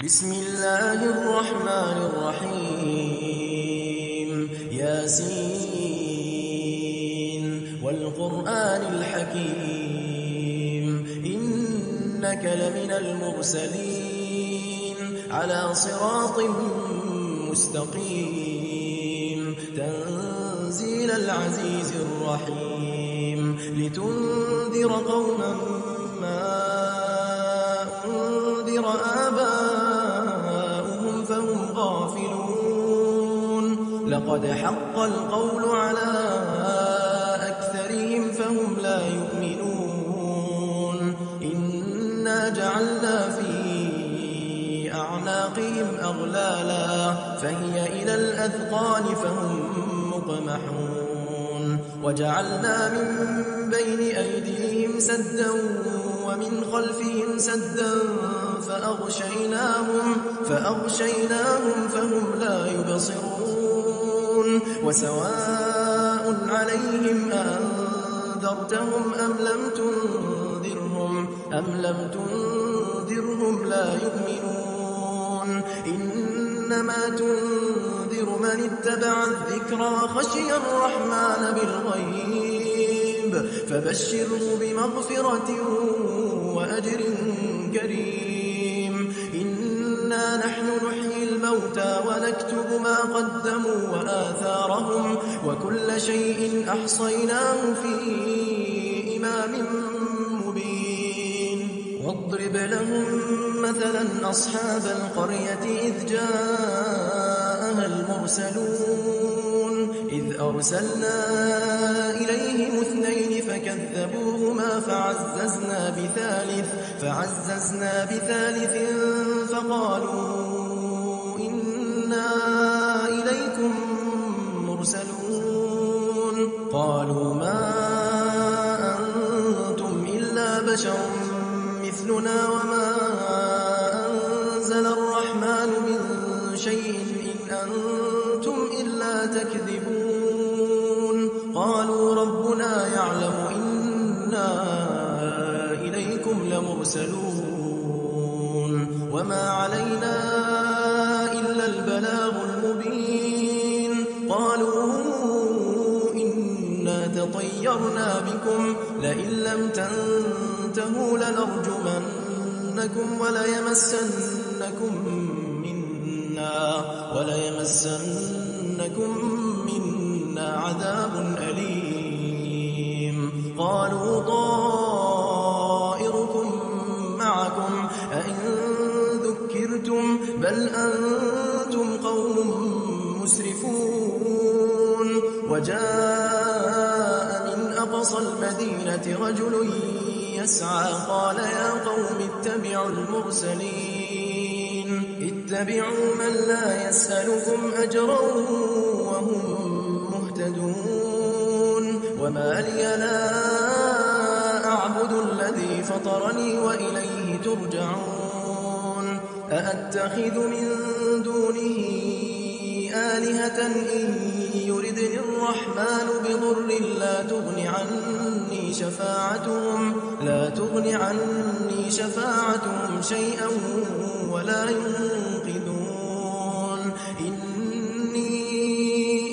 بسم الله الرحمن الرحيم ياسين والقرآن الحكيم إنك لمن المرسلين على صراط مستقيم تنزيل العزيز الرحيم لتنذر قوما ما أنذر آباؤهم فهم غافلون لقد حق القول على أكثرهم فهم لا يؤمنون إنا جعلنا في أعناقهم أغلالا فهي إلى الأذقان فهم مقمحون وجعلنا من بين أيديهم سدا ومن خلفهم سدا فأغشيناهم فهم لا يبصرون وسواء عليهم أأنذرتهم أم لم تنذرهم لا يؤمنون إنما تنذر من اتبع الذكر وخشي الرحمن بالغيب فبشره بمغفرة وأجر كريم إنا نحن نحيي الموتى ونكتب ما قدموا وآثارهم وكل شيء أحصيناه في إمام مبين واضرب لهم مثلا أصحاب القرية إذ جاءها المرسلون إذ أرسلنا إليهم 2 فكذبوهما فعززنا بثالث فقالوا إنا إليكم مرسلون قالوا ما أنتم إلا بشر مثلنا وما أنزل الرحمن من شيء إن أنتم إلا تكذبون قالوا ربنا يعلم إنا إليكم لمرسلون وما علينا إلا البلاغ المبين قالوا إنا تطيرنا بكم لئن لم تنتهوا لنرجمنكم وليمسنكم منا عذاب أليم قالوا طائركم معكم أئن ذكرتم بل أنتم قوم مسرفون وجاء من أقصى المدينة رجل يسعى قال يا قوم اتبعوا من لا يسألكم أجرا وهم مهتدون وما لي لا أعبد الذي فطرني وإليه ترجعون أأتخذ من دونه آلهة إن يردني الرحمن بضر لا تغن عني شفاعتهم شيئا ولا ينقذون إني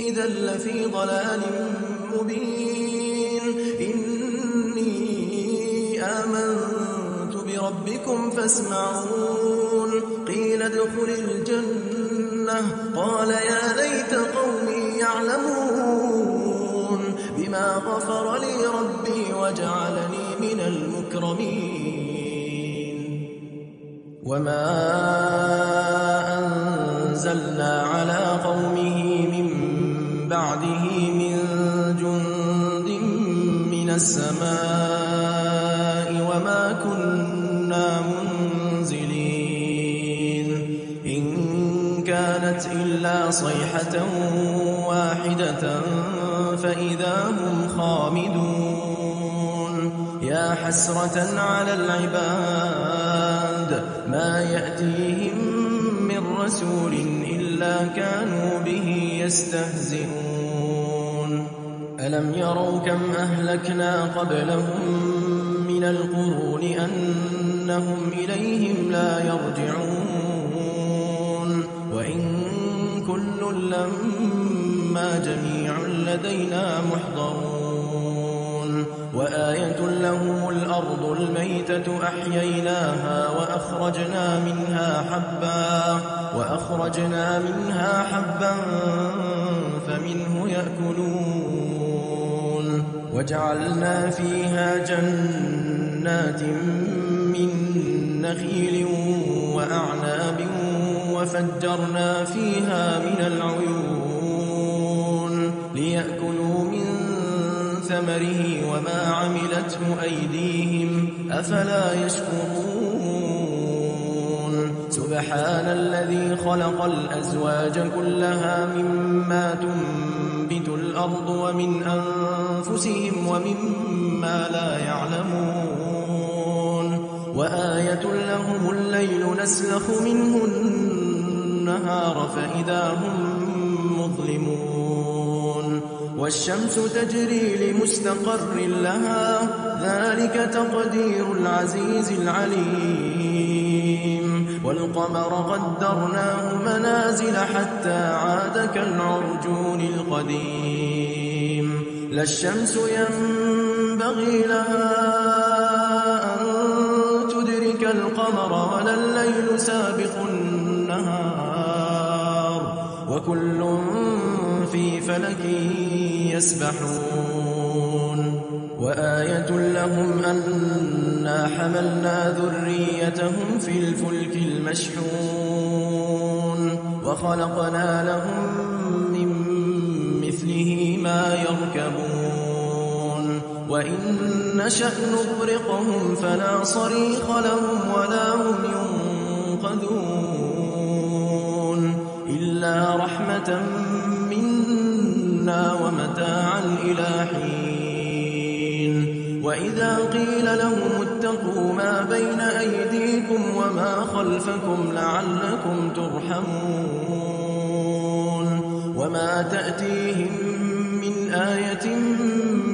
إذا لفي ضلال مبين إني آمنت بربكم فاسمعون قيل ادخل الجنة قال يا ليت قومي يعلمون بما غفر لي ربي وجعلني من المكرمين وما أنزلنا على قومه من بعده من جند من السماء وما كنا منزلين إن كانت إلا صيحة واحدة فإذا هم خامدون يا حسرة على العباد ما يأتيهم من رسول إلا كانوا به يستهزئون ألم يروا كم أهلكنا قبلهم من القرون أنهم إليهم لا يرجعون كل لما جميع لدينا محضرون وآية لهم الأرض الميتة أحييناها وأخرجنا منها حبا فمنه يأكلون وجعلنا فيها جنات من نخيل وأعناب وفجرنا فيها من العيون ليأكلوا من ثمره وما عملته أيديهم أفلا يشكرون سبحان الذي خلق الأزواج كلها مما تنبت الأرض ومن أنفسهم ومما لا يعلمون وآية لهم الليل نسلخ منه النهار فإذا هم مظلمون والشمس تجري لمستقر لها ذلك تقدير العزيز العليم والقمر قدرناه منازل حتى عاد كالعرجون القديم لا الشمس ينبغي لها أن تدرك القمر ولا الليل سابق النهار وكل في فلك يسبحون وآية لهم أنا حملنا ذريتهم في الفلك المشحون وخلقنا لهم من مثله ما يركبون وإن نشأ نغرقهم فلا صريخ لهم ولا هم ينقذون إلا رحمة منا ومتاعا إلى حين وإذا قيل لهم اتقوا ما بين أيديكم وما خلفكم لعلكم ترحمون وما تأتيهم من آية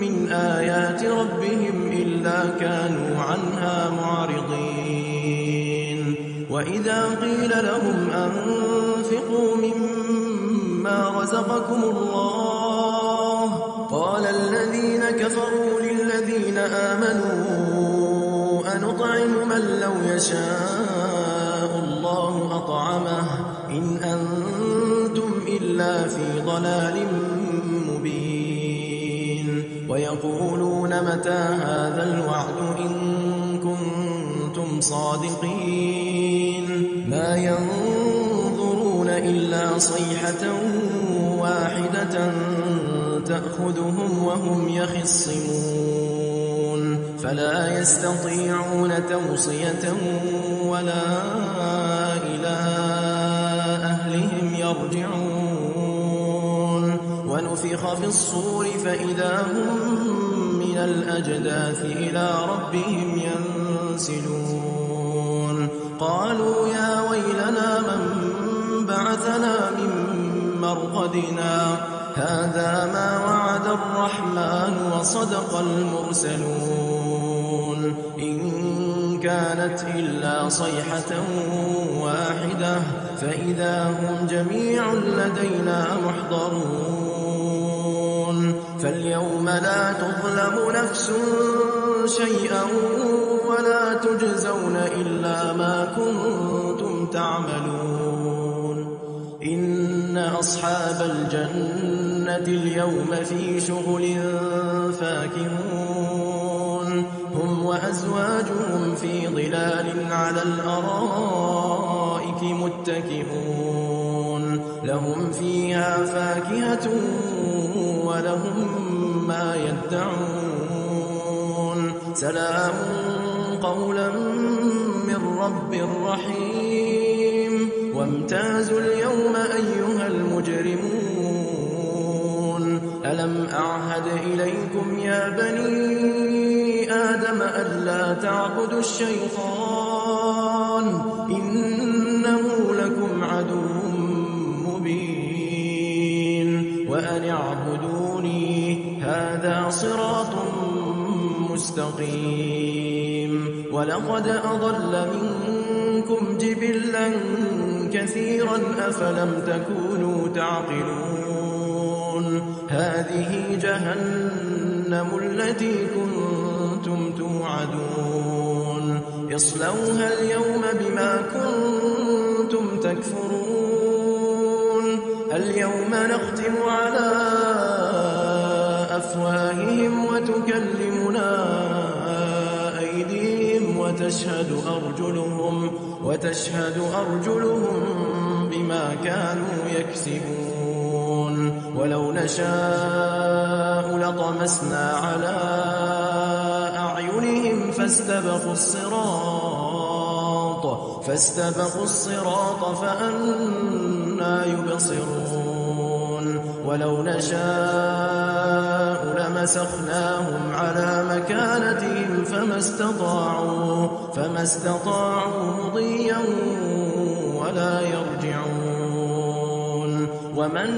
من آيات ربهم إلا كانوا عنها معرضين وإذا قيل لهم أنفقوا مما رزقكم الله قال الذين كفروا للذين آمنوا أنطعم من لو يشاء الله أطعمه إن أنتم إلا في ضلال مبين ويقولون متى هذا الوعد إن كنتم صادقين ما ينظرون إلا صيحة واحدة تأخذهم وهم يخصمون فلا يستطيعون توصية ولا إلى أهلهم يرجعون ونفخ في الصور فإذا هم من الأجداث إلى ربهم ينسلون قالوا يا ويلنا من بعثنا من مرقدنا هذا ما وعد الرحمن وصدق المرسلون إن كانت إلا صيحة واحدة فإذا هم جميع لدينا محضرون فاليوم لا تظلم نفس شيئا ولا تجزون إلا ما كنتم تعملون إن أصحاب الجنة اليوم في شغل فاكهون هم وأزواجهم في ظلال على الأرائك متكئون لهم فيها فاكهة ولهم ما يدعون سلام قولا من رب رحيم وامتازوا اليوم أيها المجرمون ألم أعهد إليكم يا بني آدم ألا تعبدوا الشيطان إنه لكم عدو مبين وأن اعبدوني هذا صراط مستقيم ولقد أضل منكم جبلا كثيرا أفلم تكونوا تعقلون هذه جهنم التي كنتم توعدون اصلوها اليوم بما كنتم تكفرون اليوم نختم على أفواههم وتكلمنا أيديهم وتشهد أرجلهم بما كانوا يكسبون ولو نشاء لطمسنا على أعينهم فاستبقوا الصراط فأنى يبصرون ولو نشاء لمسخناهم على مكانتهم فما استطاعوا مضيا ولا يرجعون ومن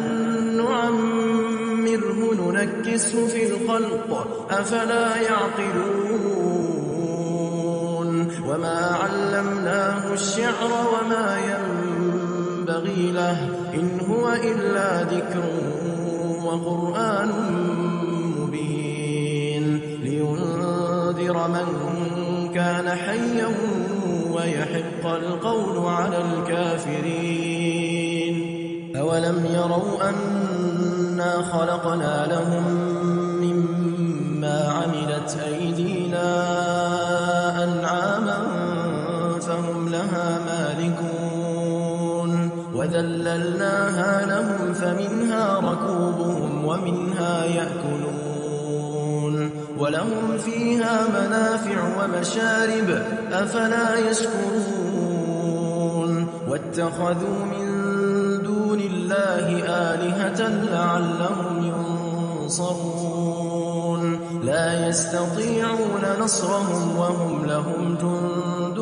نعمره ننكسه في الخلق أفلا يعقلون وما علمناه الشعر وما ينبغي له إن هو إلا ذكر وقرآن مبين لينذر من كان حيا ويحق القول على الكافرين أولم يروا أنا خلقنا لهم مما عملت أيدينا أنعاما فهم لها مالكون وذللناها لهم فمنها ركوبهم ومنها يأكلون ولهم فيها منافع ومشارب أفلا يشكرون واتخذوا من دون الله آلهة لعلهم ينصرون لا يستطيعون نصرهم وهم لهم جند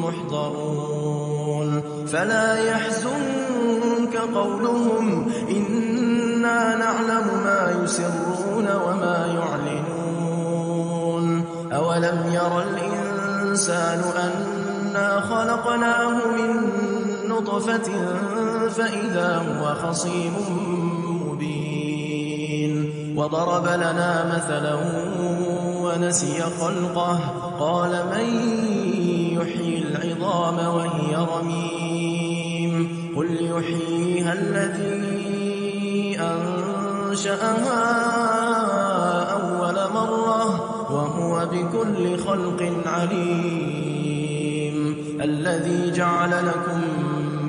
محضرون فلا يحزنك قولهم إنا نعلم ما يسرون وما يعلنون أولم ير الإنسان أنا خلقناه من نطفة فإذا هو خصيم مبين وضرب لنا مثلا ونسي خلقه قال من يحيي العظام وهي رميم قل يحييها الذي أنشأها أول مرة وهو بكل خلق عليم الذي جعل لكم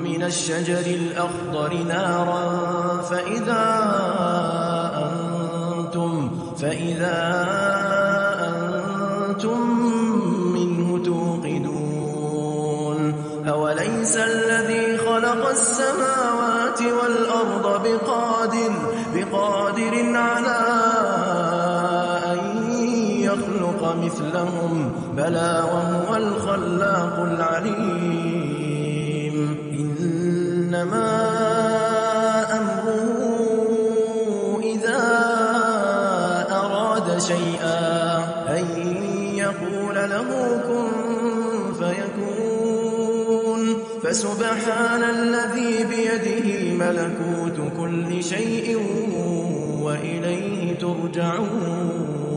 من الشجر الأخضر نارا فإذا أنتم منه توقدون أوليس الذي خلق السماوات والأرض بقادر على أن يخلق مثلهم بلى وهو الخلاق العليم إنما أمره إذا أراد شيئا أن يقول له كن فيكون فسبحان الذي بيده ملكوت كل شيء وإليه ترجعون